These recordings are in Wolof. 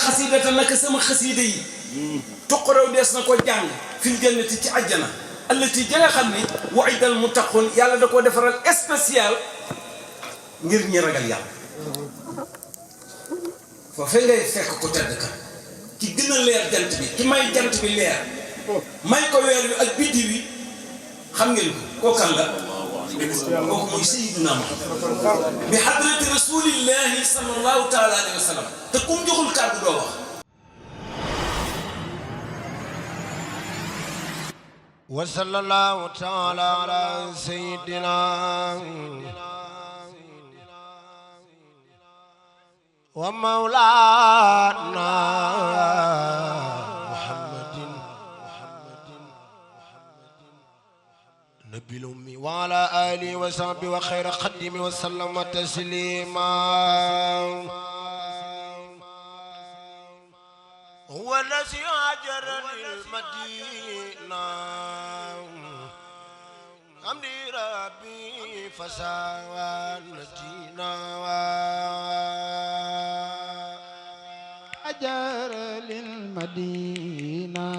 xasidata naka sama xasida yi tuqaraw dees na ko jàng fil jannati ci àjjana allati ja nga xam ni waidal muttaqun yàlla da koo defaral spécial ngir ñi ragal yàlla foofee ngay fekk ko tedd ka ki gën a leer jant bi ki may jant bi leer may ko weer wi ak biddi wi xam ngeen ko kookan la kooku mooy sayyiduna Muhammad bi hadrati rasulillahi sallallahu taala alayhi wa sallam te kum joxul kàddu doo wax wa sallallahu taala ala sayyidina wa mawlana muhammadin nabil ummi wa ala alihi wa sahbihi wa khayra khadimi wa sallama taslima huwa allazi hajara lil madina amdi rabbi fasawanatina هاجر للمدينة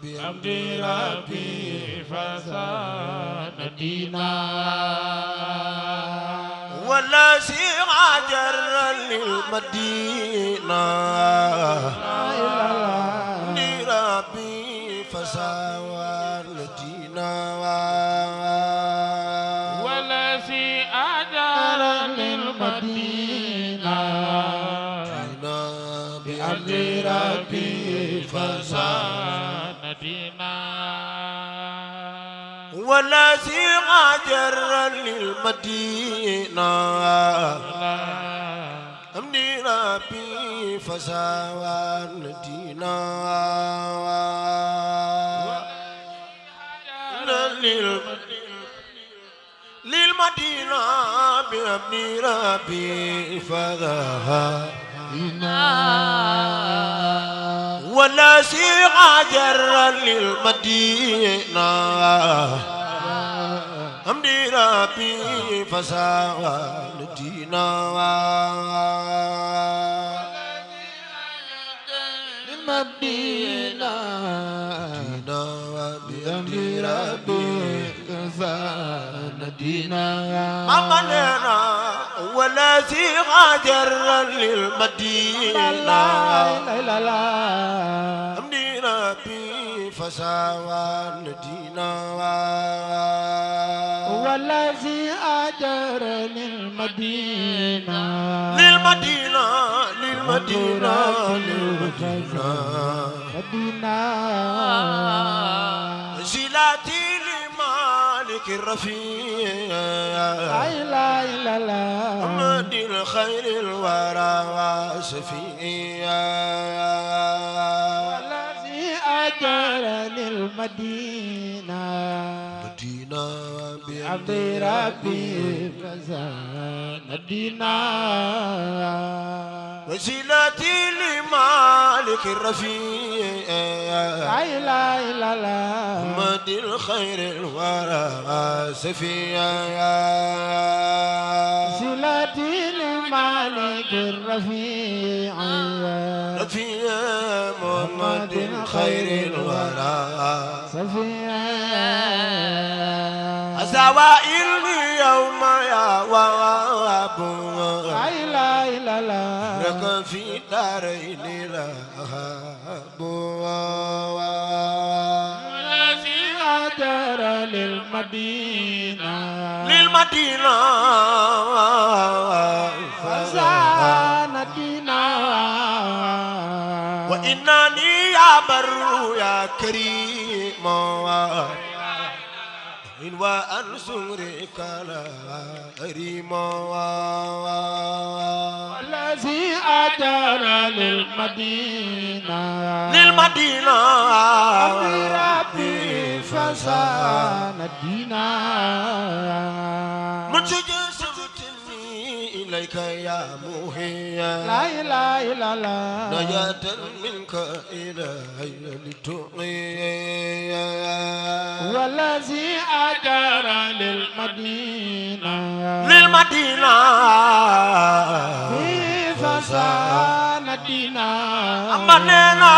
بعبد ربي فسندنا والذي هاجر للمدينة ربي فسندنا والذي هاجر للمدينة بعبد ربي فسندنا والذي هاجر للمدينة أمني ربي فسندنا للمدينة بأمني ربي فسندنا والذي هاجر للمدينة أمني ربي فسندنا للمدينة بأمر ربي فسندنا أمننا والذي هاجر للمدينة أمني ربي فسندنا والذي هاجر للمدينة للمدينة للمدينة مدينة زلاتي لمالك الرفيع لا إله إلا الله محمد الخير الورى وسفيا والذي هاجر للمدينة مدينة بعبد ربي فسندنا وزلاتي لمالك الرفيع لا إله إلا الله محمد الخير الورى سفيا صلتي لمالك الرفيع رفيع محمد الخير الورى صفيا أسوائل اليوم يا واب لا إله إلا الله لك في دارين لهب الذي هاجر للمدينة للمدينة فسندنا وإنني يا بر يا كريم إن وأنصرك لا أريم الذي هاجر للمدينة للمدينة ربي فسندنا من سجسبتني إليك يا مهيا لا إله إلا الله نجاة منك إلهي لتقيا والذي هاجر للمدينة للمدينة فسان دينا أماننا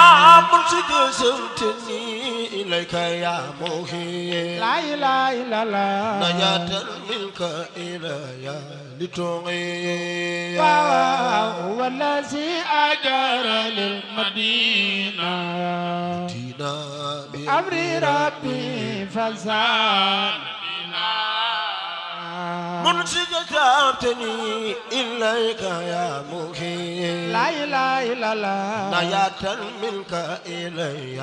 مرشد سمتني إليك يا مهي لا إله إلا الله نجاة منك إلي لتغي هو الذي أجر للمدينة دينا بأمر ربي فسان منشد سمتني إليك يا مهي لا إله إلا الله نجاة منك إلي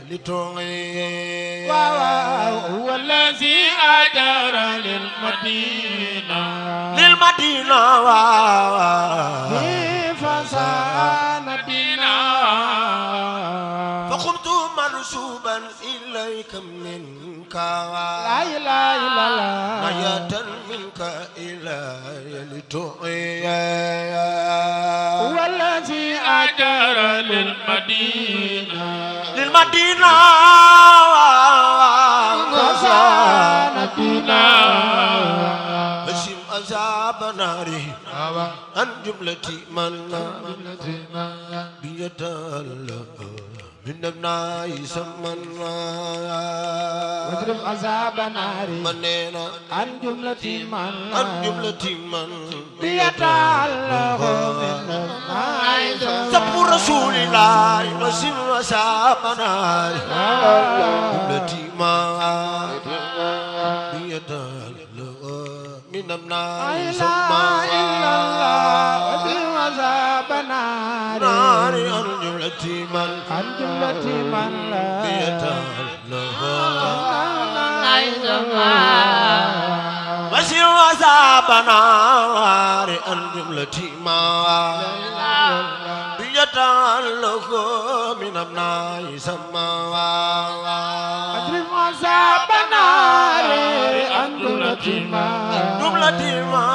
لتغي هو الذي أجر للمدينة للمدينة في فسان دينا فقمت منسوبا إليك منك لا إله إلا الله نجاة منك إلي لتغي هو الذي أجر للمدينة للمدينة فسان دينا بسم أصحاب ناري عن جملة من بيتالله من ابناء سمن واضرب عذاب نار منينا عن جملة من عن جملة من بيتعلق من الناس سب رسول الله وسم أصحاب ناري جملة ما بيتالله من ابناء لا إله سمن إلا الله واضرب عذاب نار ناري عن جملة من عن جملة من لا بيتالله إله وسر وساب نار الجملة ما بيتعلق من أبناء سماوات واضرب عذاب نار عن جملة من جملة ما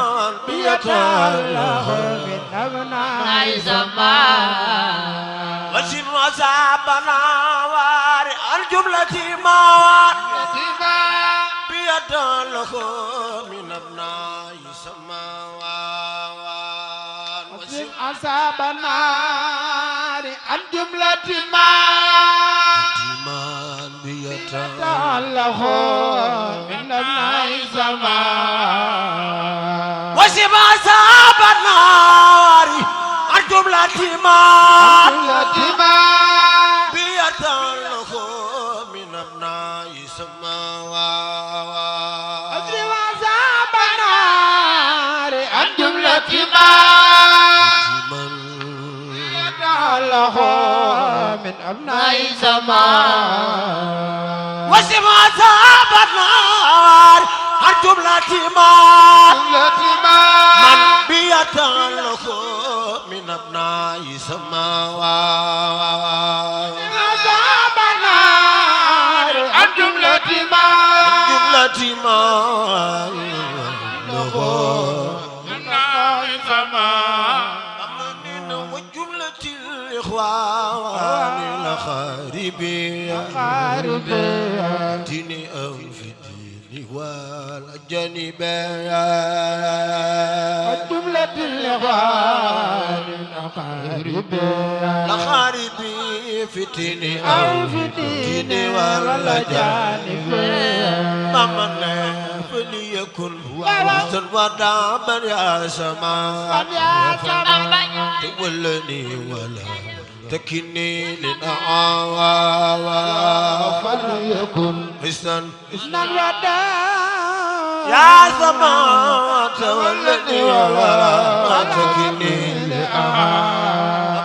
بيتعلق بيتعلق من أبناء وسر وساب نار الجملة ما بيتعلق من أبناء سماوات واضرب عذاب نار عن جملة ما من بيتعلق تعلق من أبناء السماء وسب أصحاب النار عن جملة ما جملة ما بيتعلق من أبناء السماوات واضرب عذاب نار عن جملة ما من تعلق من أبناء السماء وسب أصحاب النار عن جملة ما جملة ما من بيتعلق من أبناء السماوات عذاب نار عن جملة ما جملة ما أبناء السماء أمن وجملة الإخوان الخاربين خاربين ديني أو في الدين والجانبين وجملة الإخوان الأقاربين الخاربين في الدين أو في الدين والجانب ممن فليكن وسط ودعما يا سماء يا سماء تولني ولا تكني للأعوى فليكن حسنا نغدا يا سماء تولني ولا تكني للأعوى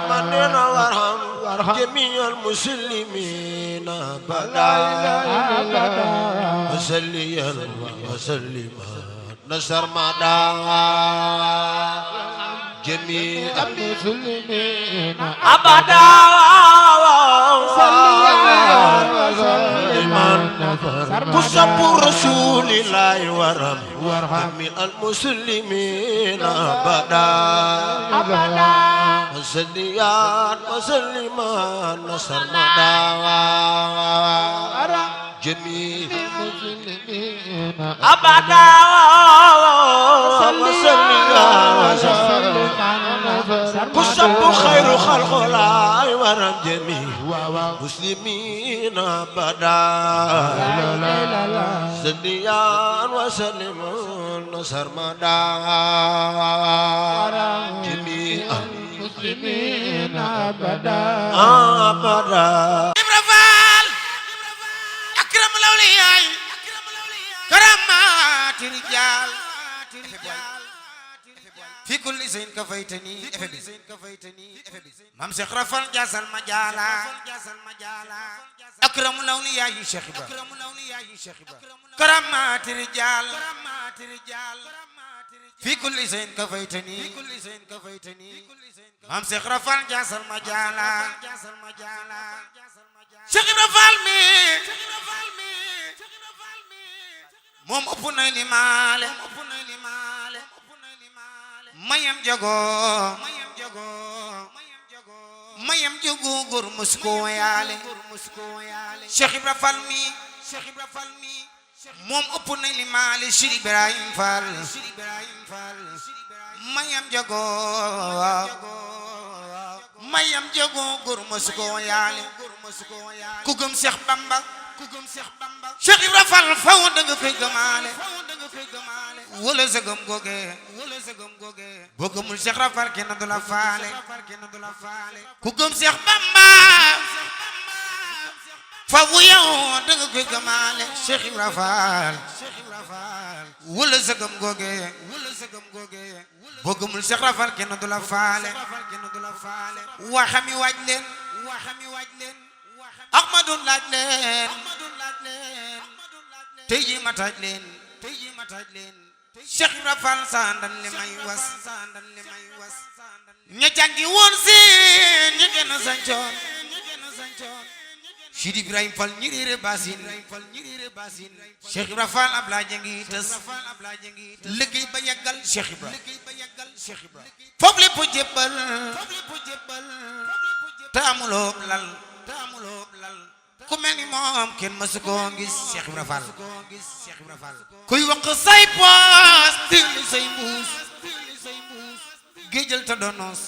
أمننا وارحم جميع المسلمين لا إله إلا الله وسليا وسلما نصر مدى جميع المسلمين أبدا وسلم كسب رسول الله ورم جميع المسلمين أبدا وسليا وسلما نصر مدى جميع المسلمين أبدا وسلم كسب خير خلق الله ورم جميع مسلمين أبدا سليان وسلم سرمدا جميع المسلمين أبدا إبرافال أكرم الأولياء كرامات رجال في كل زين كفيتني مام شيخ رفال جاس المجالا أكرم الأولياء شيخ كرامات رجال في كل زين كفيتني مام شيخ رفال جاس المجالا شيخ رفال مي موم أبونا لمال mayam jago gur musko yale Cheikh Ibra Fall mi mom ëpp na li mali Cheikh Ibrahim Fall mayam jago gur musko yale ku gëm Cheikh Bamba Cheikh Ibra Fall faw da nga koy gëmaale wala sagam goge boo gëmul Cheikh Ibra Fall kenn du la faale ku gëm Cheikh Bamba faw yow da nga koy gëmaale Cheikh Ibra Fall wala sagam goge boo gëmul Cheikh Ibra Fall kenn du la faale waxami waaj leen Ahmadu laaj leen tey ji ma taaj leen Cheikh Ibra Fall sandan li may was ña jàngi woon seen ña gën a sancoon Sidi Ibrahim Fall ñi réere basin Cheikh Ibra Fall ab laa jàngi tës liggéey ba yàggal Cheikh Ibra foofu lépp jébbal te amuloo lal ku mel ni moom kenn mësu ko gis Cheikh Ibra Fall kuy wax say poos tilli say mbuus géejal ta donos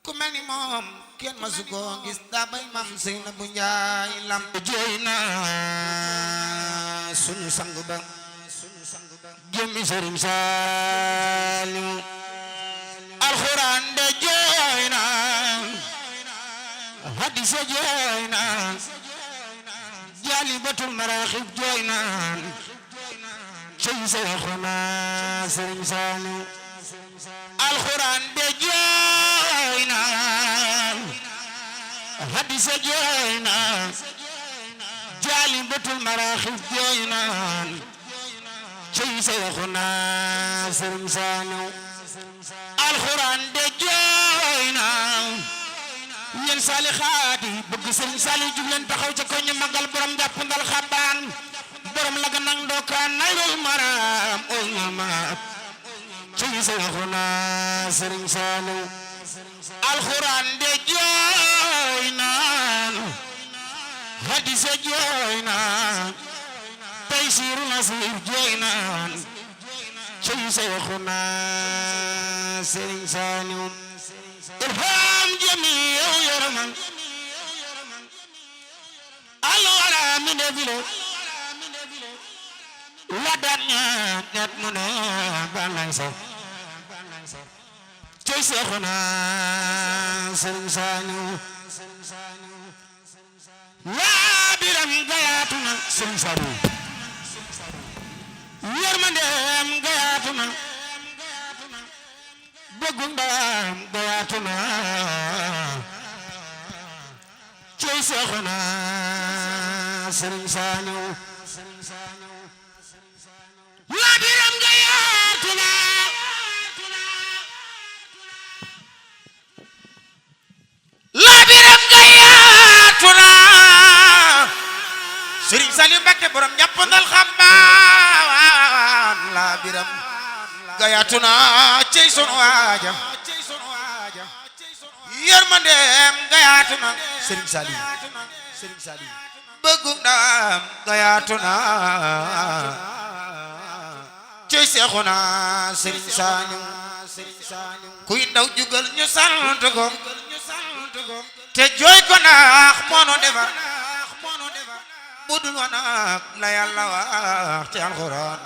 ku mel ni moom kenn mësu ko gis daa bay mam sey na bu njaay lam jooy na suñu sang ba jëmmi Sëriñ Saaliw alxuraan de jooy na hadis jooy na Jaalibatul Maraaxib jooy na cey Seexuna Sëriñ Saaliw alxuraan de jooy na hadis jooy na Jaalibatul Maraaxib jooy na cey Seexuna Sëriñ Saaliw alxuraan de jooy na yéen saalixaat yi bëgg Sëriñ Saaliw jug leen taxaw ca koñ magal borom jàpp ndal xabaan borom la ga nang dookaan nayrul maram ol maap ci Seexuna Sëriñ Saaliw alxuraan de jooy naan hadis jooy naan taysiiru nasiir jooy naan ci Seexuna Sëriñ Saaliw irham jami yow yaraman alwala mi defile la dan ñet mu ne balay sa cey Seexuna Sëriñ Saaliw la biram gayaatuna Sëriñ Saaliw yërmandeem gayaatuna bëggu ndam gayaatuna cey Seexuna Sëriñ Saaliw la biram gayaatuna la biram gayaatuna Sëriñ Saaliw Mbakke borom jàppandal xambaan la biram gayaatuna cey sunu waaja yërmandeem gayaatuna Sëriñ Saaliw bëggu ndam gayaatu na ci Seexuna Sëriñ Saaliw kuy ndaw jugal ñu sant ko te jooy ko naax moono defar budul wanak la Yàlla wax ci alxuraan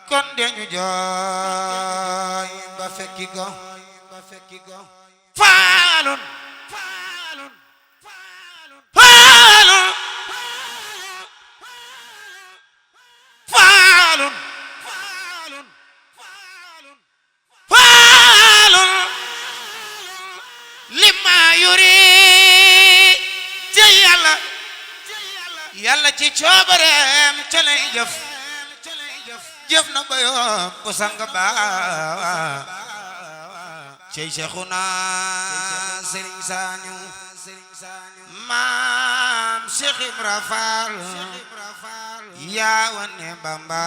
kon de ñu jooy ba fekki go faalun faalun faalun faalun lima yuri ci Yàlla ci coobareem ca lay jëf na ba yóbbu sang ba cey Seexuna Sëriñ Saaliw maam Cheikh Ibra Fall yaa wane Bamba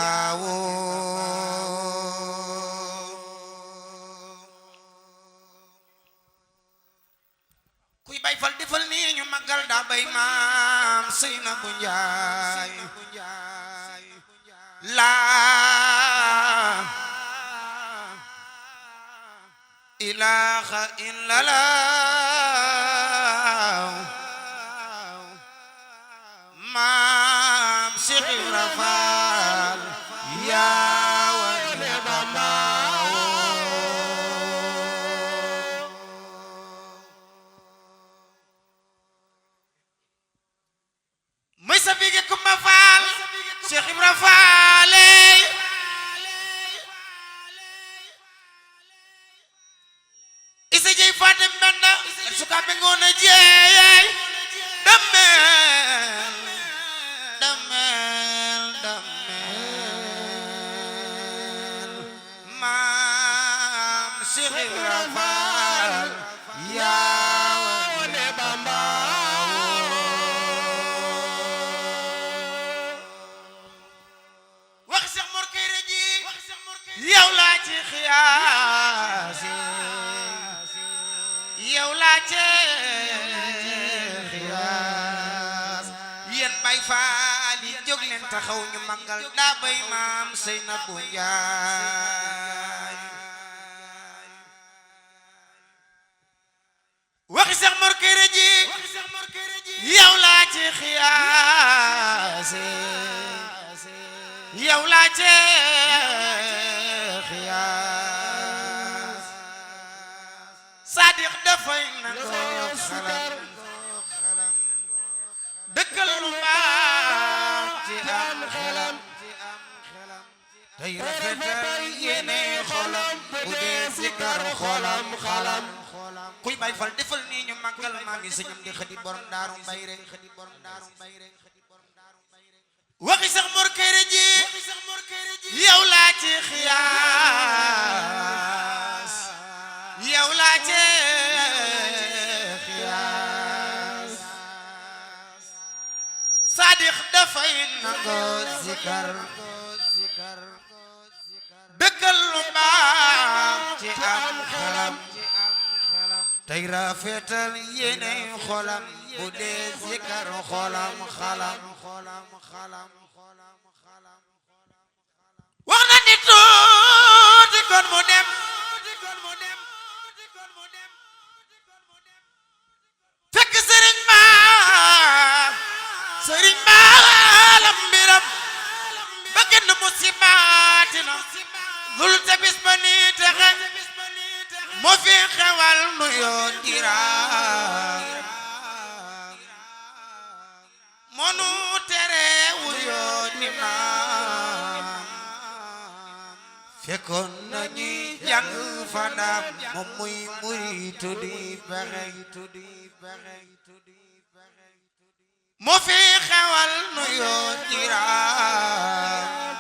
kuy bay fal defal nii ñu magal daa bay maam Seynabu Njaay laa ilaaha illallaah maam Cheikh Ibra Fall yaa wane Bamba may sa bige Kumba Fall Cheikh Ibra Fall isa jey Fatim Benda suka be ngona jeey damel maam Cheikh Ibra Fall yaa wane Bamba wax Cheikh Mor Kayre ji yow laa ci xiyaasi yow laa ci xiyaas yéen Baay Faal yi jóg leen taxaw ñu màggal daa bay maam Seynabu Njaay waxi Cheikh Mor Kayre ji yow laa ci xiyaasi yow laa ci xiyaas Sadiq dafay nangoo xalam dëkkal lu baax ci am xelam tey rafetal yéene xolam bu dee sikar xolam kuy Baay Faal defal nii ñu màggal maa ngi sëñam di xadi borom daaru mbay rek waxi Cheikh Mor Kayre ji yow laa ci xiyaas yow laa ci xiyaas Sadiq dafay nangoo zikar dëkkal lu baax ci am xelam tey rafetal yéene xolam bu dee zikar xolam wax na nit tuuti kon mu dem fekk sëriñ ba lam mbiram ba génn musibaatina lul te bis ba nii texe moo fi xewal nu yoo diraam monu tere wu yoo ni maam fekkoon nañuy jàng fanaam moom muy muritu di bexe moo fi xewal nu yoo diraam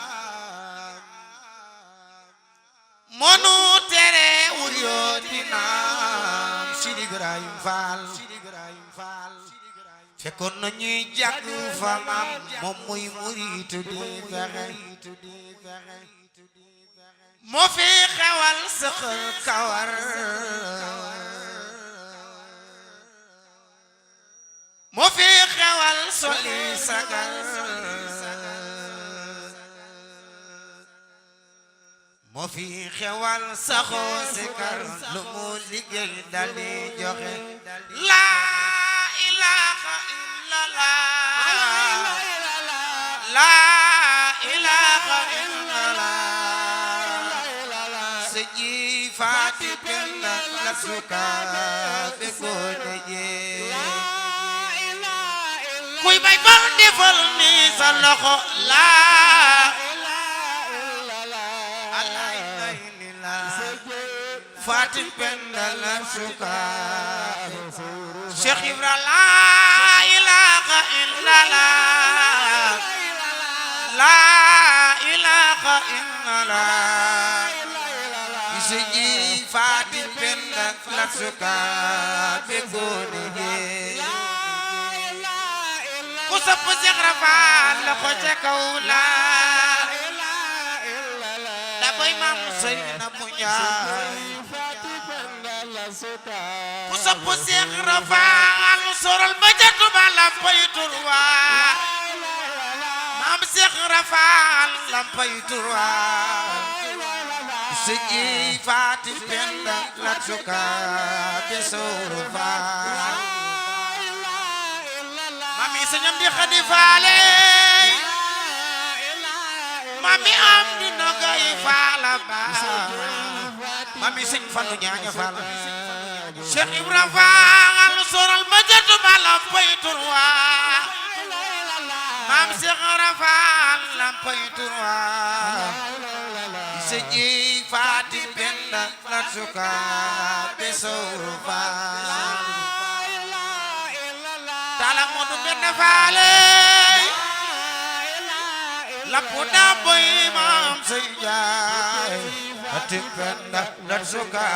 monu tere wu yoo di naam Sidi Ibrahima Fall fekkoon na ñuy jàng fa maam moom muy muritu di bexe moo fi xewal sëxal kawar moo fi xewal sagal moo fi xewal saxoo sikar lu mu liggéey dal di joxe la ilaha illallah la ilaha illallah sëji faati penda la suka be ko deje kuy bay bal defal ni sa loxo la faati penda la suka Cheikh Ibra la ilaha illallah la ilaha illallah sëji faati penda la suka be gone je ku sopp Cheikh Rafal la ko ca kaw la da boy mam Seyna bu Njaay ku sopp Cheikh Rafal soral ba jatu ba la pay turwa mam Cheikh Rafal la pay turwa sëji faati penda la suka be sorfa mami señam di Xadi Faale mami am di nogay faala ba mami sëñ Fallu ñaaña faal Cheikh Ibra Faal soral ba jatu ba la pay turwa mam Cheikh Rafal la pay turwa sëji faati penda la suka be sorfa tala modu benn faale la puda boy mam sey jaay faati penda la suka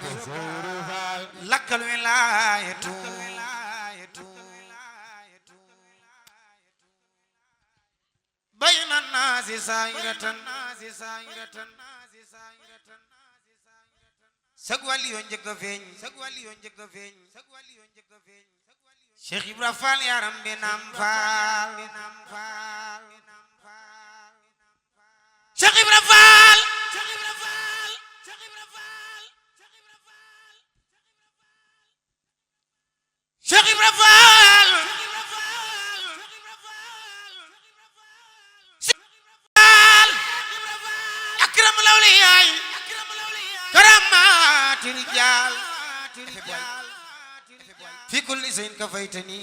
be sorfa lakal wilayatu bayna naasi saayiratan sag wali yoo njëkk a feeñ Cheikh Ibra Fall yaram bi nam faal Cheikh Ibra Fall Cheikh Ibra Fall akram lawliyaay karamaati rijaal fi kulli zayn kafaytani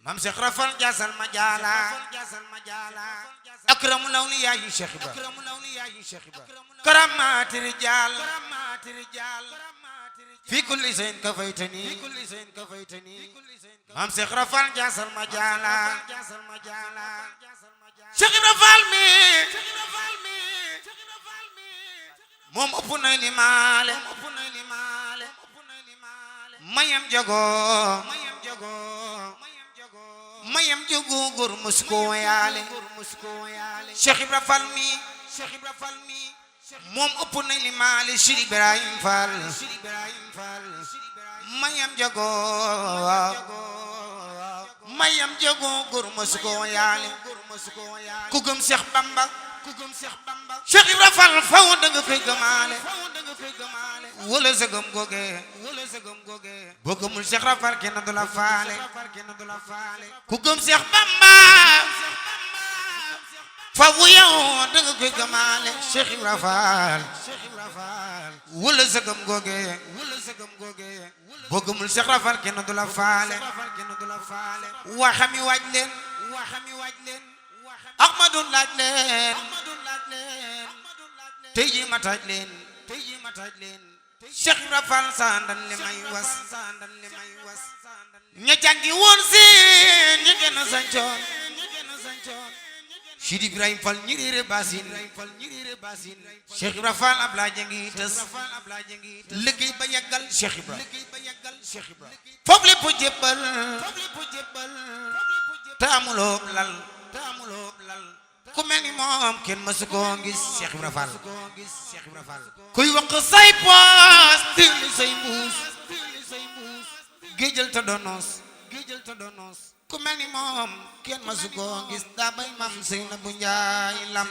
mam Cheikh Rafal jasal majala akram lawliyaay Cheikh Ibra karamaati rijaal fi kulli zayn kafaytani mam Cheikh Rafal jasal majala Cheikh Ibra Fall mi moom ëpp na li maale mayam jago gur musko yaale Cheikh Ibra Fall mi moom ëpp na li maale Cheikh Ibrahim Fall mayam jago gur musko yaale ku gëm Cheikh Bamba Cheikh Ibra Fall faw da nga koy gëmaale wala sa gëm goge boo gëmul Cheikh Rafal kenn du la faale ku gëm Cheikh Bamba faw yow da nga koy gëmaale Cheikh Ibra Fall wala sa gëm goge boo gëmul Cheikh Rafal kenn du la faale waxami waaj leen Ahmadu laaj leen tey ji ma taaj leen Cheikh Ibra Fall sandan li may was ña jàngi woon si ñi gën a sancoon Cheikh Ibrahim Fall ñi réere basin Cheikh Ibra Fall ab laa jangi tës liggéey ba yàggal Cheikh Ibra foofu lépp jébbal te amuloo lal ku mel ni moom kenn mësu ko gis Cheikh Ibra Fall kuy wax say poos tilli say mbuus géejal ta donos ku mel ni moom kenn masu ko gis daa bay mam Seynabou Njaay lamp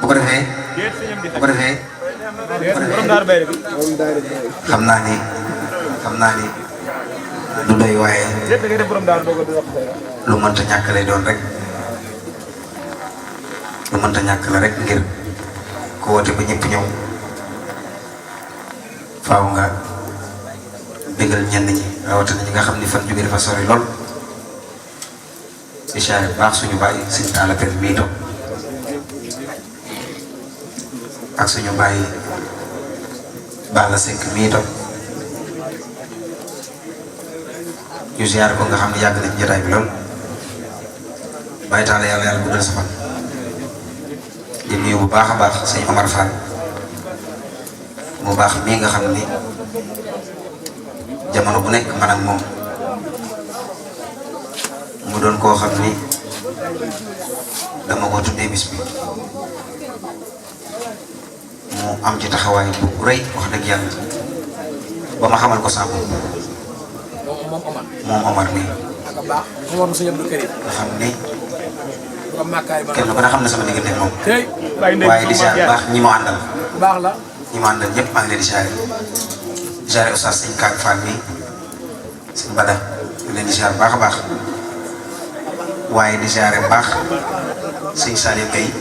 bu ko defee xam naa ni du doy waaye lu mënta ñàkk lay doon rek lu mënta ñàkk la rek ngir ku woote ba ñëpp ñëw faaw nga bégal ñenn ñi rawatina ñi nga xam ni fan jóge dafa sori lool di siyaare baax suñu bàyyi suñu taala pen mii toog ak suñu bàyyi Balla Seck mii toog ñu siyaare ko nga xam ne yàgg na ci jotaay bi lool bàyyi taala yàlla guddal sa fan di nuyu bu baax a baax sëñ Omar Fall bu baax mii nga xam ni jamono bu nekk man ak moom mu doon koo xam ni dama ko tuddee bis bi mu am ci taxawaay bu rëy wax dëgg yàlla ba ma xamal ko sàmm moom Omar mii nga xam ni kenn ku ne xam ne sama diggante moom waaye di siyaare baax ñi mu àndal ñi mu àndal ñëpp maa ngi leen di siyaare Oustaz sëñ Kaak Fall mi sëñ Bada leen di siyaare baax a baax waaye di siyaare baax sëñ Saliou Gueye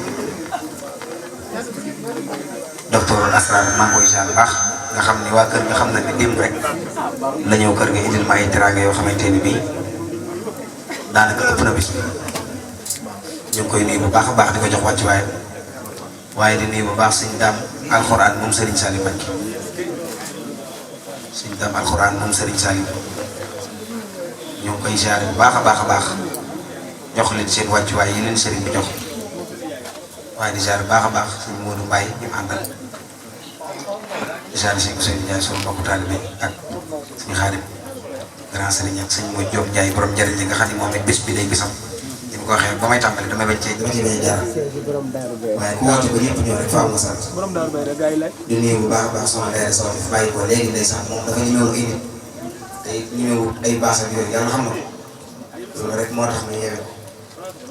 docteur Asrar maa ngi koy siyaare baax nga xam ni waa kër nga xam na ni démb rek la ñëw kër ga indil ma ay teraanga yoo xamante ni bii daanaka ëpp na bis bi ñu ngi koy nuyu bu baax a baax di ko jox wàccuwaay waaye di nuyu bu baax sëñ Daam alxuraan moom Serigne Saliou Mbacké sëñ Daam alxuraan moom Serigne Saliou ñu ngi koy siyaare bu baax a baax jox leen seen wàccuwaay yi leen Serigne bi jox waaye di siyaare bu baax a baax sëñ Modou Mbaye ñu àndal di siyaare sëñ Ousseynou Ndiaye suñu mbokku taalibe ak sëñ Xaadim grand Serigne ak sëñ Modou Diop Ndiaye borom njëriñ li nga xam ne moom it bés bi day bisam di ko waxee ba may tàmbali dama ci bañ a jaar waaye ku woote ba ñëpp ñëw rek faaw nga sant di nuyu bu baax a baax sama leer sama fi bàyyi ko léegi ndeysaan moom dafa ñëw ay nit te ñëw ay baas ak yooyu yàlla xam na ko loolu rek moo tax ñu yeewee ko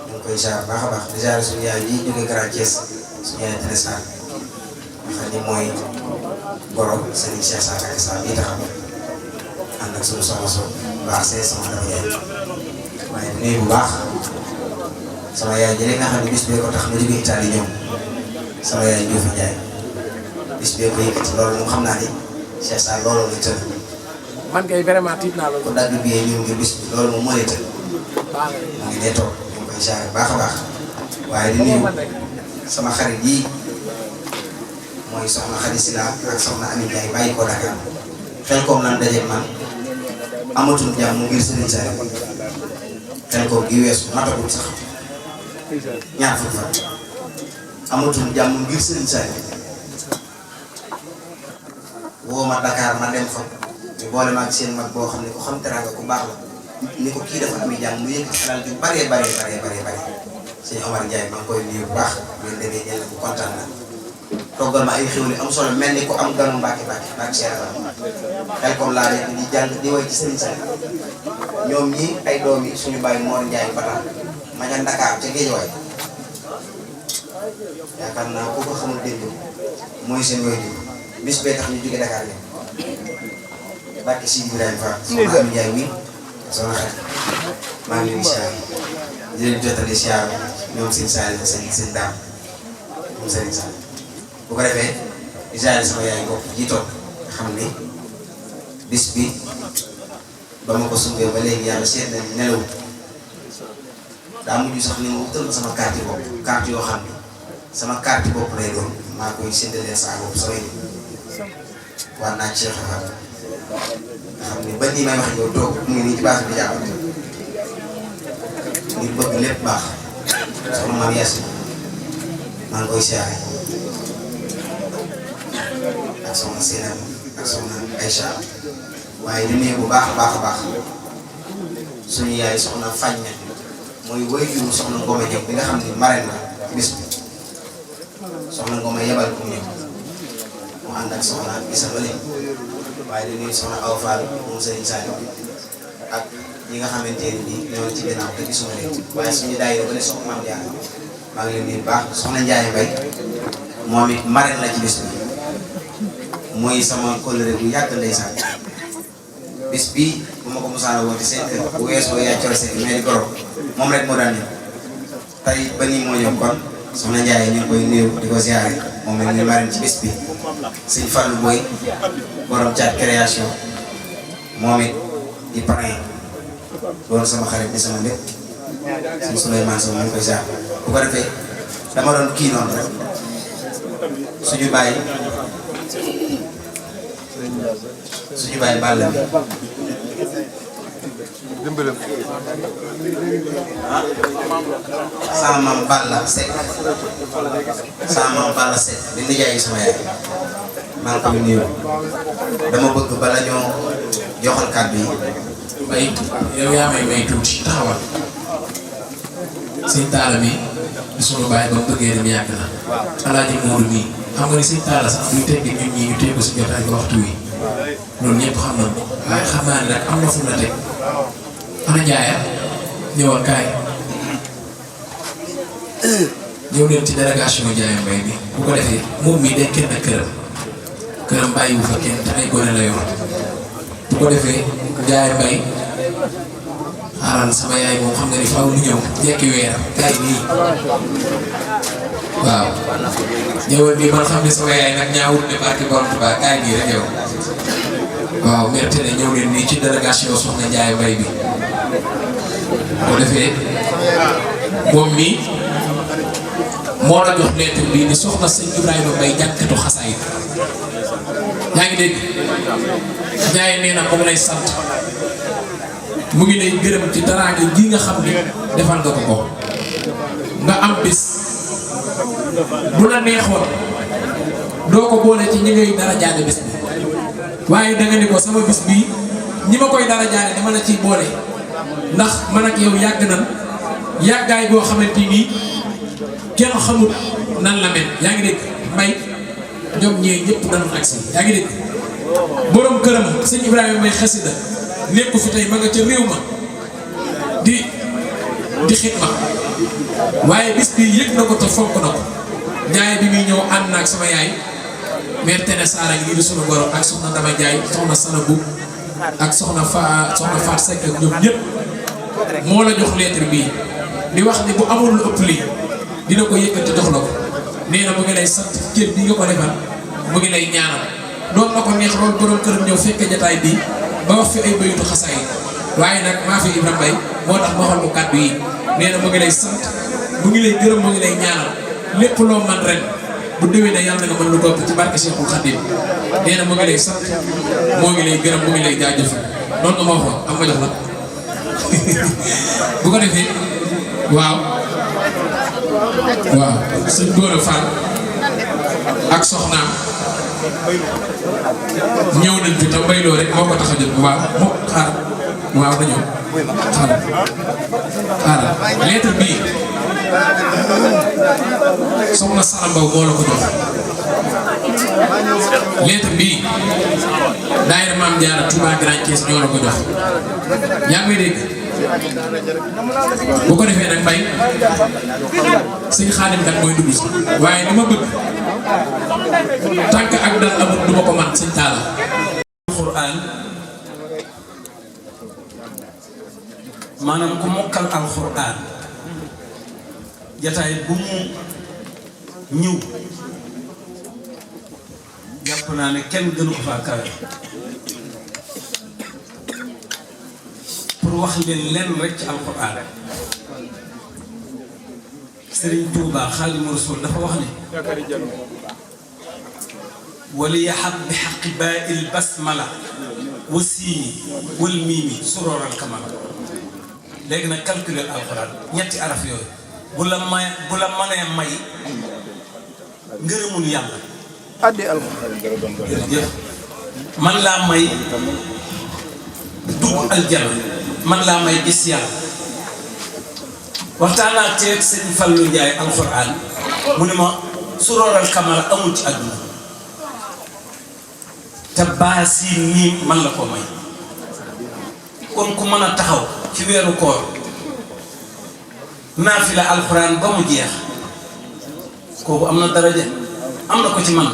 ñu ngi koy jaar baax a baax di jaar suñu yaay yi jógee Grand Thiès suñu yaay Téléssar nga xam ni mooy goro Serigne Cheikh Sarr ak Sarr yi taxaw ànd ak suñu soxna so baax see sama dafa yaay waaye di nuyu bu baax sama yaay jëlee nga xam ne bis bee ko tax ma jógee Italie ñëw sama yaay Diouf Ndiaye bis bee ko yëkkati loolu moom xam naa ni Cheikh Sarr loolu lay tënk. man kay vraiment tiit naa loolu. kon daal di biyee ñëw ngir bis bi loolu moom moo lay tënk. mu ngi nee toog ñu ngi koy jaaree baax a baax waaye di nuyu sama xarit yi mooy soxna Khady Sila ak soxna Ami Ndiaye bàyyi ko Dakar xel koom lan dajeeg man amatul jàmm mu ngir Serigne Saliou xel koom gi weesu matagul sax. ñaar fukki fan amatul jàmm ngir Serigne Saliou woo ma Dakar ma dem fa ñu boole ma ak seen mag boo xam ne ku xam teraanga ku baax la ni ko kii dafa am jàmm mu yëkkati alal ju bare sëñ Omar Ndiaye maa ngi koy nuyu bu baax ngeen demee ñenn bu kontaan na toggal ma ay xéwli am solo mel ni ku am ganu Mbàkke Cheikh xel comme laa nekk di jàng di way ci Serigne Saliou ñoom ñii ay doom yi suñu bàyyi Mor Ndiaye Batal ma nga Dakar ca Géejawaay yaakaar naa ku ko xamul dégg mooy seen yooyu bis bee tax ñu jóge Dakar ne barke si Ibrahima Fall soxna Ami Ndiaye wi soxna xarit maa ngi leen di siyaar di leen jotale siyaar ñoom seen saali seen daam moom Serigne Sall bu ko defee di siyaar sama yaay bopp ji toog nga xam ni bis bi ba ma ko sumbee ba léegi yàlla seet na nelaw daa mujj sax ni ma wutal sama carte bopp carte yoo xam ni sama carte bopp lay doon maa koy séddalee saa bopp samay nit war naa Cheikh Fall nga xam ni ba nii may wax yow toog mu ngi nii ci base bi jàppante ngir bëgg lépp baax soxna maam Yacine maa ngi koy siyaare ak soxna Sénam ak soxna Aïcha waaye di nuyu bu baax a baax suñu yaay soxna Fagne mooy waajuru soxna Ngoma Diop bi nga xam ni marraine la bis bi soxna Ngoma yebal ko ñëw mu ànd ak soxna Issa Bale waaye di nuyu soxna Awa Fall moom Serigne Saliou ak ñi nga xamante ne nii ñoo ci ginnaaw te gisuma leen waaye suñu daayira ba ne soxna Maam Jaara maa ngi leen di baax soxna Ndiaye Mbaye moom it marraine la ci bis bi mooy sama kóllëre bu yàgg ndeysaan bis bi bu ma ko musaana woote seen kër bu weesoo yaa coro seen mais di goro moom rek moo daan ñëw tey ba nii moo ñëw kon soxna Ndiaye ñu ngi koy nuyu di ko ziare moom it ñu marraine ci bis bi sëñ Fallou Boy borom caat création moom it di parrain doon sama xarit di sama lépp sëñ Souleymane Sow ñu ngi koy ziare bu ko defee dama doon kii noonu rek suñu bàyyi Balla sama maam Balla Seck di nijaay sama yaay maa ngi koy nuyu dama bëgg bala ñoo joxal kàddu yi bay yow yaa may tuuti taxawal sëñ Talla mi di sunu baay ba mu bëggee dem yàgg na Alaaji Moodu mi xam nga ni sëñ Talla sax buy tegg ñun ñii ñu tegu si jotaay bi waxtu wi loolu ñëpp xam nañu waaye xam naa ne nag am na fu mu la teg ana Njaaya ñëwal kaay ñëw leen ci délégation Ndiaye Mbaye bi bu ko defee moom mii day kenn këram bàyyiwu fa kenn te ay gone la yor bu ko defee Ndiaye Mbaye xaaral sama yaay moom xam nga ni faaw lu ñëw jekki weer kaay nii waaw ñëwal nii man xam ne sama yaay nag ñaawut ne barki borom Tuubaa kaay nii rek yow waaw merte ne ñëw leen nii ci délégation soxna Ndiaye Mbaye bi bu ko defee moom mii moo la jox lettre bii ni soxna sëñ Ibrahima Mbaye jànkatu xasaayid yaa ngi dégg Ndiaye nee na mu ngi lay sant mu ngi lay gërëm ci teraanga ji nga xam ni defal nga ko nga am bis bu la neexoon doo ko boole ci ñi ngay dara jaane bis bi waaye danga ni ko sama bis bii ñi ma koy dara jaane dama la ciy boole ndax man ak yow yàgg nan yàggaay boo xamante ni kenn xamul nan la mel yaa ngi dégg Mbay ñoom ñee ñëpp dañu agsi yaa ngi dégg borom këram sëñ Ibrahima Mbaye xasida nekku fi tey ma nga ca réew ma di xitma waaye bis bi yëg na ko te fonk na ko Ndiaye bi muy ñëw ànd na ak sama yaay mère Tene Saara ngi di sunu goro ak soxna Dama Ndiaye soxna Sanabou ak soxna Faat Seck ak ñoom ñëpp moo la jox lettre bii di wax ni bu amul lu ëpp lii dina ko yëkkati jox la ko nee na mu ngi lay sant cër bi nga ko defal mu ngi lay ñaanal doon na ko neex loolu borom këram ñëw fekke jataay bii ba wax fi ay bayitu xasaay waaye nag maa fi Ibrahima Mbaye moo tax ma xool ko kàddu yi nee na mu ngi lay sant mu ngi lay gërëm mu ngi lay ñaanal lépp loo man ren bu déwénee yàlla nga mën lu topp ci barke Cheikhul Khadim nee na mu ngi lay sant moo ngi lay gërëm mu ngi lay jaajëfal noonu nga ma waxoon am ma jox la bu ko defee waaw sëñ Gora Fall ak soxnaam ñëw nañ fi te mbayloo rek moo ko tax a jot waaw moo xaar waaw na ñëw xaaral lettre bii soxna Sara Mbaw moo la ko jox lettre bii daayira Maam Jaara Touba Grand Thiès ñoo la ko jox yaa ngi may dégg bu ko defee nag Mbaye sëñ Xaadim kat mooy dugg si waaye li ma bëgg tànk ak dal amul du ma ko man sëñ Talla alxuraan maanaam ku mokkal alxuraan jataay bu mu ñëw jàpp naa ne kenn gënu ko faa kawe pour wax leen lenn rek ci alxuraan Sëriñ Tuubaa Xaadimu Rasuul dafa wax ne wala yaxab bi xaqi baa il basmala wa siini wal miimi surooral kamala léegi nag calculer alxuraan ñetti araf yooyu bu la mënee may ngërëmul yàlla addi alxuraan jërëjëf man laa may dugg aljana man laa may gis yàlla waxtaan naa teeg sëñ Fallou Ndiaye alxuraan mu ne ma surooral kamala amul ci àdduna te baasi nii man la ko may kon ku mën a taxaw ci weeru koor naafila alxuraan ba mu jeex kooku am na daraja am na ko ci man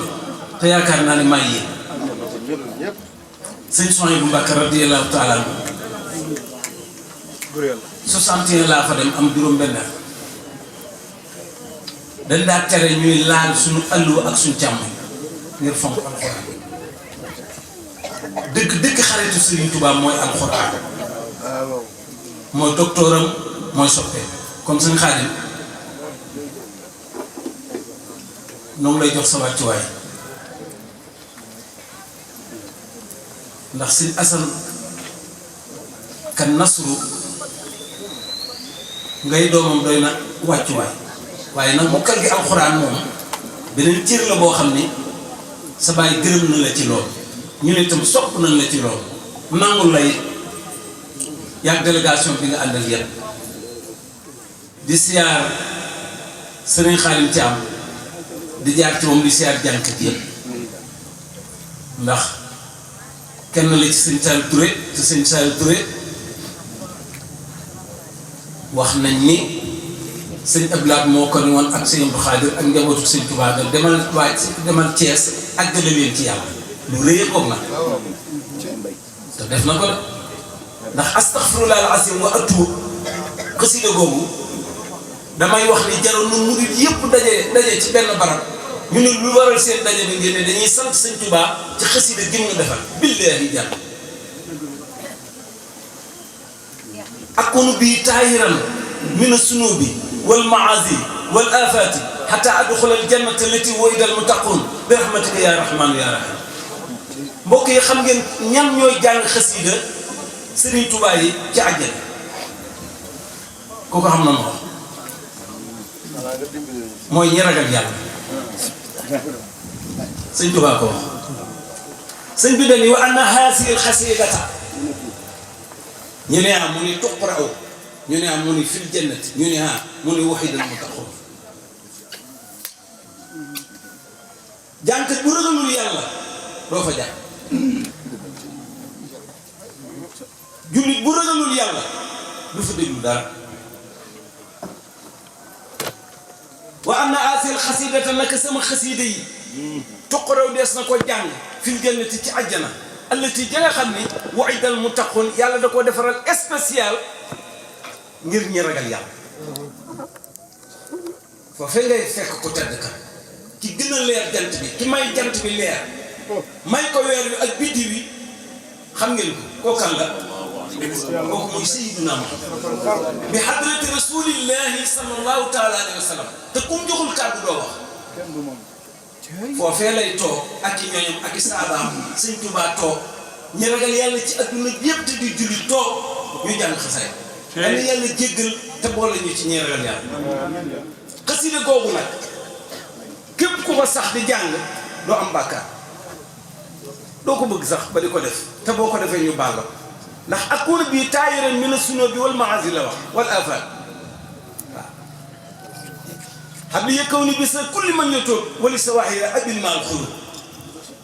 te yaakaar naa ne maa yéen sëñ Sohaybu Mbàkke radiyallahu taala anhu 61 laa fa dem am juróom-benn dañ daa tere ñuy laal suñu alluwa ak suñu càmm ngir fonk alxuraan dëgg xaritu Sëriñ Tuubaa mooy alxuraan mooy docteuram mooy soppee kon sëñ Xaadim noonu lay jox sa wàccuwaay ndax sëñ Asan kan nasru ngay doomam doy na wàccuwaay waaye nag mokkal gi alxuraan moom beneen cër la boo xam ni sa baay gërëm na la ci lool ñu ne itam sopp nañ la ci lool nangul lay yàgg délégation bi nga àndal yépp di siyaar sëriñ Xaadim Caam di jaar ci moom di siyaar jànkat yépp ndax kenn la ci sëñ Saliou Touré te sëñ Saliou Touré wax nañ ni sëñ Abdoulaye moo ko ni woon ak sëñ Abdou Khadir ak njabootu sëñ Touba ga demal Thiès àggale leen ci yàlla lu rëy koog na te def na ko de ndax astaghfirullah al-azim wa atuub xasida googu damay wax ni jaroon na murid yëpp daje ci benn barab ñu ne lu waral seen daje bi ngeen ne dañuy sant sëñ Touba ci xasida gi mu defal billaahi jàll akunu bii taayiran min as-sunubi wal maasi wal afaati xataa adxula al jannata allati wa'ida al muttaqun bi rahmatika ya rahmaanu ya rahim mbokk yi xam ngeen ñan ñooy jàng xasida Sëriñ Tuubaa yi ci àjjana kooku xam na ma wax mooy ñi ragal yàlla sëñ Tuubaa ko wax sëñ bi dañuy wa anna haasihi al xasidata ñu ne mu ni tuqra'u ñu ne mu ni fil jannati ñu ne mu ni wahidal muttaqun jànkat bu ragalul yàlla doo fa jàng jullit bu ragalul yàlla du fa déglu dara wa anna asil xasidata naka sama xasida yi tuqra'u des na ko jàng fil jannati ci àjjana allati ja nga xam ni wa'idal muttaqun yàlla da koo defaral spécial ngir ñi ragal yàlla foofee ngay fekk ko tedd ka ki gën a leer jant bi ki may jant bi leer may ko weer wi ak biddi wi xam ngeen ko kookan la kooku mooy sayyiduna Muhammad bi hadrati rasulillahi sallallahu taala alayhi wa sallam te kum joxul kàddu doo wax foofee lay toog ak i ñoñam ak i saabaam sëñ Tuubaa toog ñi ragal yàlla ci adduna yépp te di julli toog ñu jàng xasaay yàlla yàlla jéggal te boole ñu ci ñi ragal yàlla xasida googu nag képp ku ko sax di jàng doo am bàkkaar doo ko bëgg sax ba di ko def te boo ko defee ñu baal la ndax akuna bii taayiran mina sunubi wal maasi la wax wal afaat xam li yëkkaw bi sa kulli man yatoog wali sa waxira abil maal xulu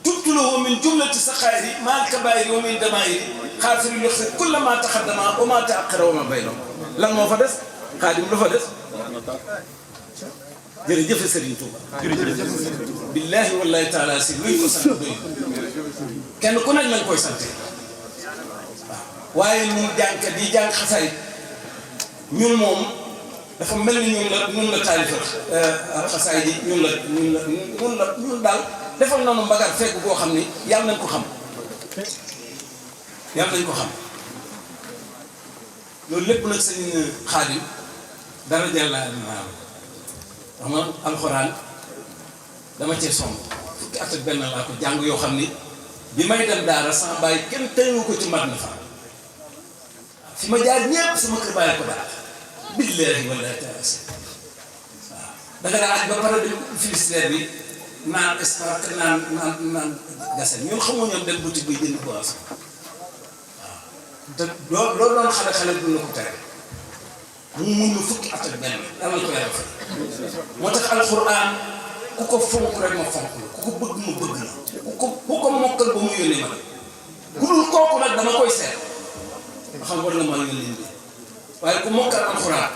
tubtulahu min jumlati saxaayiri maal kabaayiri wa min damaayiri xaafiri yox kulla ma taxaddama wa ma taaqara wa ma bayno lan moo fa des xaadim lu fa des jërëjëf Serigne Touba billaahi wallaahi taala si luñ ko sant doy kenn ku nekk lañ koy sante waaw waaye ñun jàngkat yi jàng xasaay ñun moom dafa mel ni ñun la taalifal xasaay ji ñun daal defal nañu mbagar fekk koo xam ni yàlla nañ ko xam loolu lépp nag sëñ Xaadim dara jël naa xam nga alxuraan dama cee somb fukki at ak benn laa ko jàng yoo xam ni bi may dem daara sama bàyyi kenn tëyu ko ci mat na fa fi ma jaar ñépp sama kër bàyyi ko daal billaahi wallaahi taala waaw danga daa aj ba pare dem Finistère bi naan espark naan gasen ñun xamoo ñoom dem boutique bay jënd boisson waaw te loolu doon xale du la ko tere mu mun na fukki at ak benn yàlla ko yàlla fay moo tax alxuraan ku ko fonk rek ma fonk la ku ko bëgg ma bëgg la ku ko mokkal ba mu yónnee ma ku dul kooku nag dama koy seet xam war na maa ngi leen di waaye ku mokkal alxuraan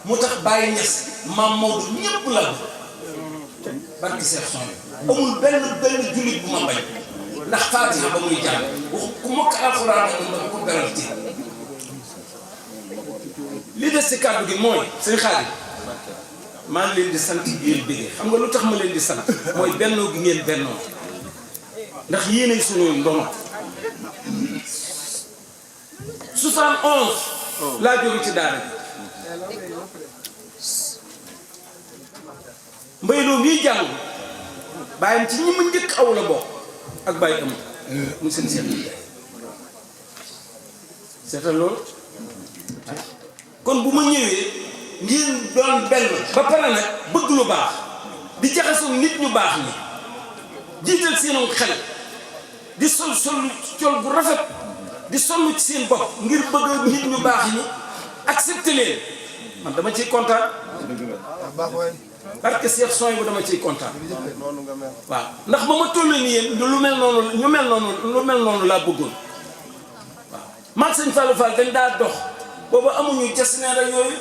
mu tax bàyyi ñes maam Maodo ñëpp la barki Seex son amul benn jullit bu ma bañ ndax Faatiha ba muy jàng ku mokkal alxuraan ak nga ko beral ci li des ci kàddu gi mooy sëñ Xaadim maa ngi leen di sant di leen bëggee xam nga lu tax ma leen di sant mooy bennoo gi ngeen bennoo ndax yéenay suñu ndono 71 laa jóge ci daara bi mbayloo mii jàng bàyyam ci ñi ma njëkk aw la bokk ak bàyyi am mu seen seet seetal loolu kon bu ma ñëwee ngeen doon benn ba pare nag bëgg lu baax di jaxasoo nit ñu baax ñi jiital seenu xel di sol col bu rafet di sonn ci seen bopp ngir bëgg nit ñu baax ñi accepté leen man dama ciy kontaan parce que Cheikh Soy bu dama ciy kontaan waaw ndax ba ma tollee ni yéen lu mel noonu laa bëggoon waaw man sëñ Fallou Fall dañ daa dox boobu amuñu jas neer ak yooyu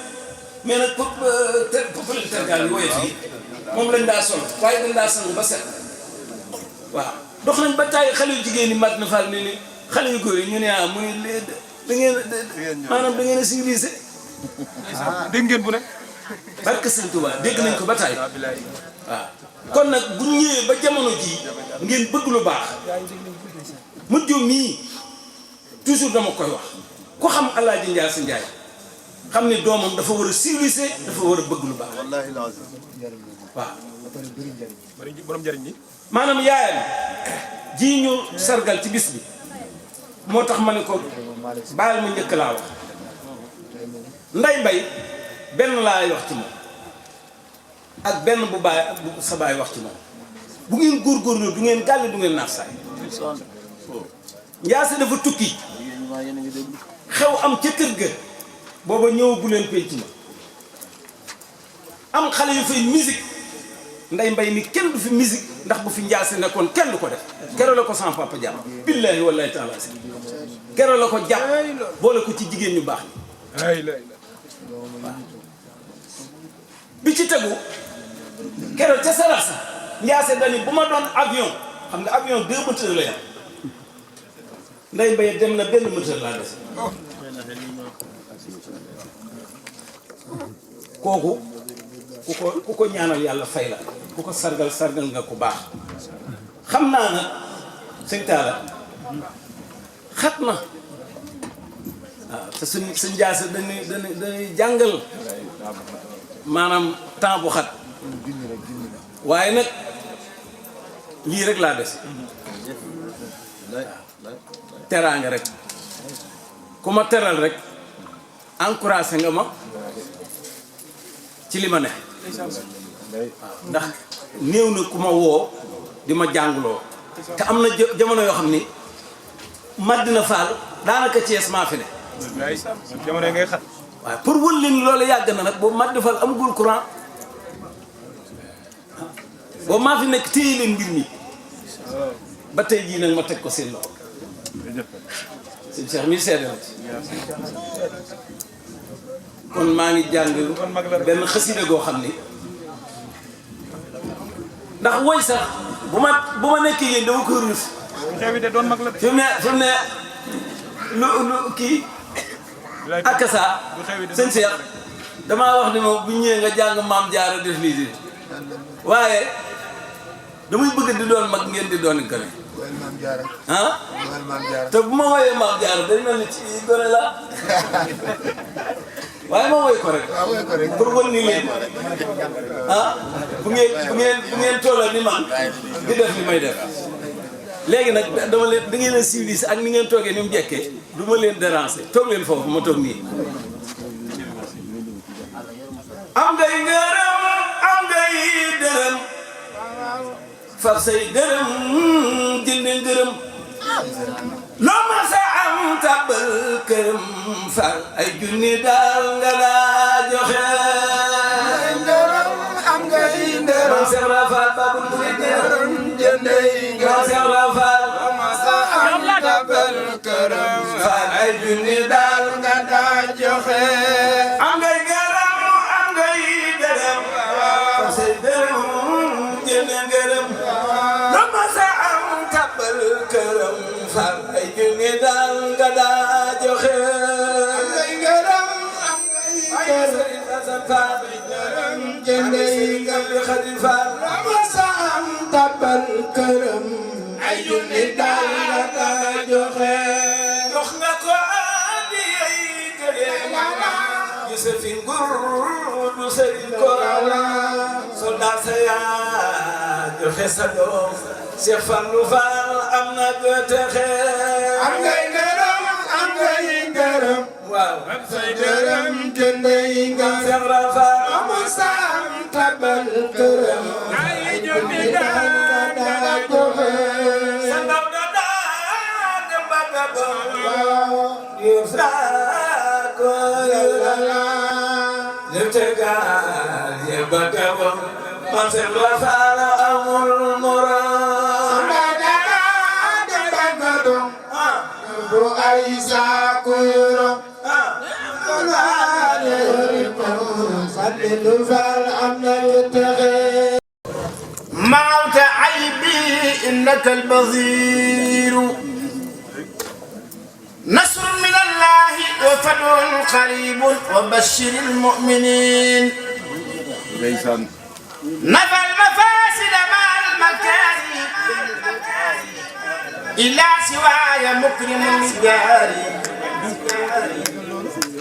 mais nag populaire tergal yi woye fii moom lañ daa sol waaye dañ daa sang ba set waaw dox nañ ba tàyyi xale yu jigéen ñi mat na Fall ni xale yu góor yi ñu ne mu ne da ngeen maanaam da ngeen a civilisé dégg ngeen bu ne barke Sëñ Tuubaa dégg nañ ko ba tàyyi waaw kon nag bu ñëwee ba jamono jii ngeen bëgg lu baax mujj mii toujours dama koy wax ku xam Alaaji Njaay si Njaay xam ne doomam dafa war a civilisé dafa war a bëgg lu baax wallaahi lazim waaw borom njëriñ ni maanaam yaayam ji ñu sargal ci bis bi moo tax ma ne ko bàyyil ma njëkk laa wax nday mbay benn laay wax ci moom ak benn bu sa baay wax ci moom bu ngeen góorgóorlu du ngeen gàll du ngeen naax saay njaase dafa tukki xew am ca kër ga booba ñëw bu leen penc ma am xale yu fay musique nday mbay ni kenn du fi musique ndax bu fi njaase nekkoon kenn du ko def keroog la ko sama papa jàpp billaahi wallaahi taala si keroog la ko jàpp boole ko ci jigéen ñu baax ñi waaw bi ci tegu keroog ca Sarasa njaase dani bu ma doon avion xam nga avion 2 moteurs la yam nday mbay dem na benn moteur laa des kooku ku ko ñaanal yàlla fay la ku ko sargal nga ku baax xam naa nag sëñ Talla xat na waaw te suñ njaase dañuy jàngal maanaam temps bu xat waaye nag lii rek laa des teraanga rek ku ma teral rek encouragé nga ma ci li ma ne waaw ndax néew na ku ma woo di ma jàngloo te am na jamono yoo xam ni Madina Fall daanaka Thiès maa fi ne jamono ngay xat waaye pour wën leen loolu yàgg na nag boobu Madina Fall amagul courant boobu maa fi nekk téye leen mbir mi ba tey jii nag ma teg ko seen loxo sëñ Cheikh mi seede la ci kon maa ngi jàng benn xasida goo xam ni ndax woy sax bu ma nekkee yéen dama koy ruus xewi de doon mag la fi mu ne lu kii akasa sëñ Cheikh damaa wax ni moom bu ñëwee nga jàng maam jaara def lii di waaye damay bëgg di doon mag ngeen di doon gën ah te bu ma woyee maam jaara day mel ni ci gone la waaye ma woy ko rek pour wan ni leen ah bu ngeen tolloo ni man di def li may def léegi nag dama leen da ngeen a civilisé ak ni ngeen toogee ni mu jekkee du ma leen déranger toog leen foofu ma toog nii am ngay ngërëm am ngay dërëm far say dërëm jënde ngërëm loo ma sa am tàbbal këram far ay junni daal nga daa joxe ngërëm am ngay ndërëm man Seex Rafal babul mu ngërëm jënde ngërëm man Seex Rafal loo ma sa am tàbbal këram far ay junni daal nga daa joxe am ngay ngërëm am ngay dërëm fa say dërëm jënd ngërëm lu ma sa am tàbbal këram far ay junni daal nga daa joxe am ngay ngërëm am ngay dërëm fa sa dërëm jënd ngërëm lu ma sa am tàbbal këram ay junni daal nga daa joxe jox nga ko adi ay gëléem gise fi nguur du sëriñ ko soldat sa yaa joxe sa doom Cheikh Fallou Fall am na texe am ngay ngërëm am ngay ngërëm waaw say dërëm jëndee nga Cheikh Rafal amu saam tabal këram ay junni daal nga daa joxe sa ndaw da daa dem ba Gabon yëf saa ko yàlla yëf tegaal yëf ba Gabon man Cheikh Rafal amul morom da daa dem ba Gabon bu ay saa ko yoroon معت عيبي إنك البصير نصر من الله وفتح قريب وبشر المؤمنين نفى المفاسد مع المكارم إلى سواي مكرم الجاري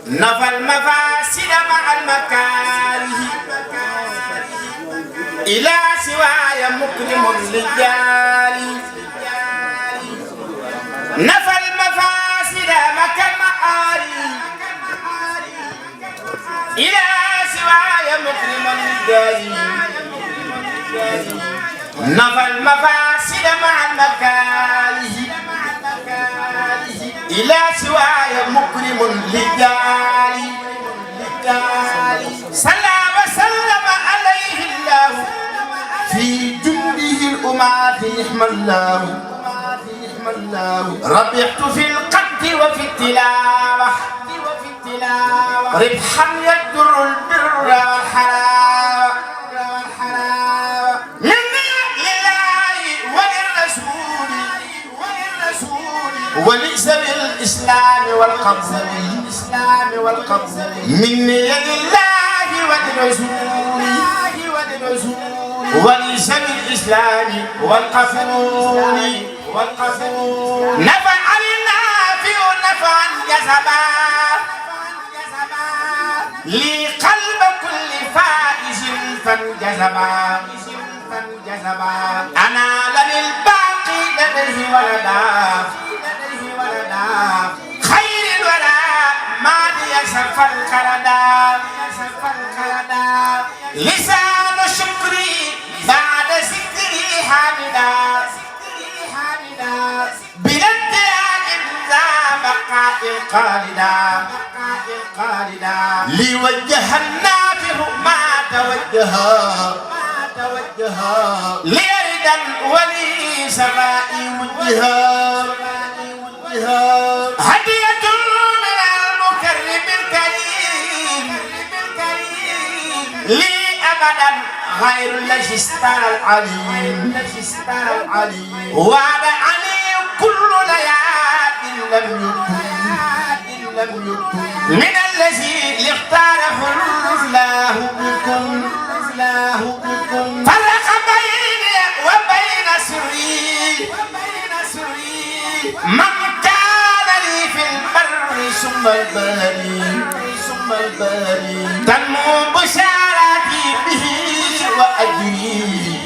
نفى المفاسد مع المكاره إلى سواي مكرم للجاري نفى المفاسد مع المعاري إلى سواي مكرم للجاري نفى المفاسد مع المكاره إلى سواي مكرم للجاري صلى وسلم عليه الله في جنده الأمات نحم الله ربحت في القد وفي التلاوة ربحا يدر البر والحلاوة مني لله وللرسول ولسبيل الإسلام والقبض مني لله وللرسول ولسبيل الإسلام والقفول نفعني النافع نفعا جذبا لي قلب كل فائز فانجذبا أنا للباقي لديه ولدا خير الورى ما يسف الكردا لسان شكري بعد ذكري حامدا بلديان ذا بقاء القالدا لوجه النافع ما توجه ليردا ولي سمائي وجها هدية من المكرم الكريم لي أبدا غير الذي استار العليم وعد علي كل ليال لم يكن من الذي اختاره الله بكم فرق بيني وبين سري من كان لي في البر ثم البر تنمو بشارتي به وأجري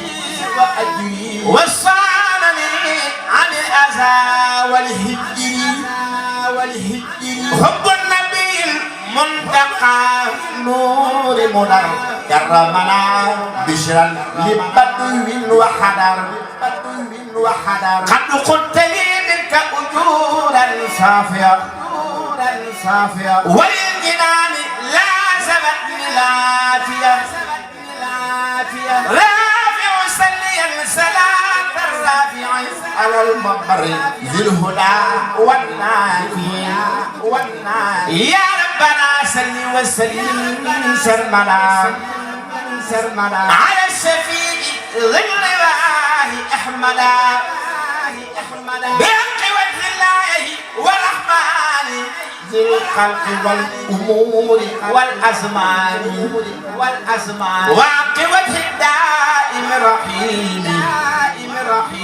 وصانني عن الأذى والهجر حب النبي المنتقى نور منر كرمنا بشرا لبدو وحدر قد قلت لي منك أجورا صافية وللجنان لازمتني العافية رافع سلي الصلاة الرافع على المبر ذي الهدى والنافي يا ربنا صل وسلم سرمدا على الشفيع ذي الرضاه احمدا بحق وجه الله والرحمن ذي الخلق والامور والازمان وعق وجه الدائم الرحيم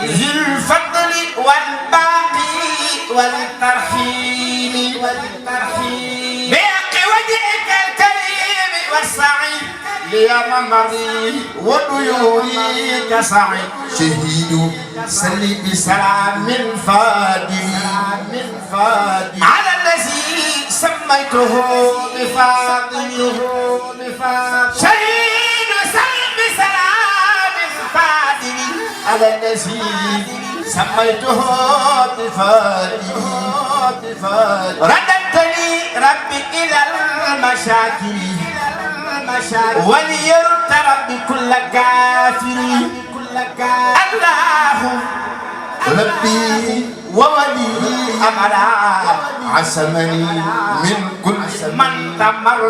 ذي الفضل والباقي والترحيم بحق وجهك الكريم والسعيد ليا ممري وديوري كسعيد شهيد سلي بسلام فادي على الذي سميته بفاضل شهيد سلي بسلام فادي على الذي سميته بفاضل رددتني ربي إلى المشاكل وليرد ربي كل كافر الله ربي وولي أمرا عصمني من كل من تمر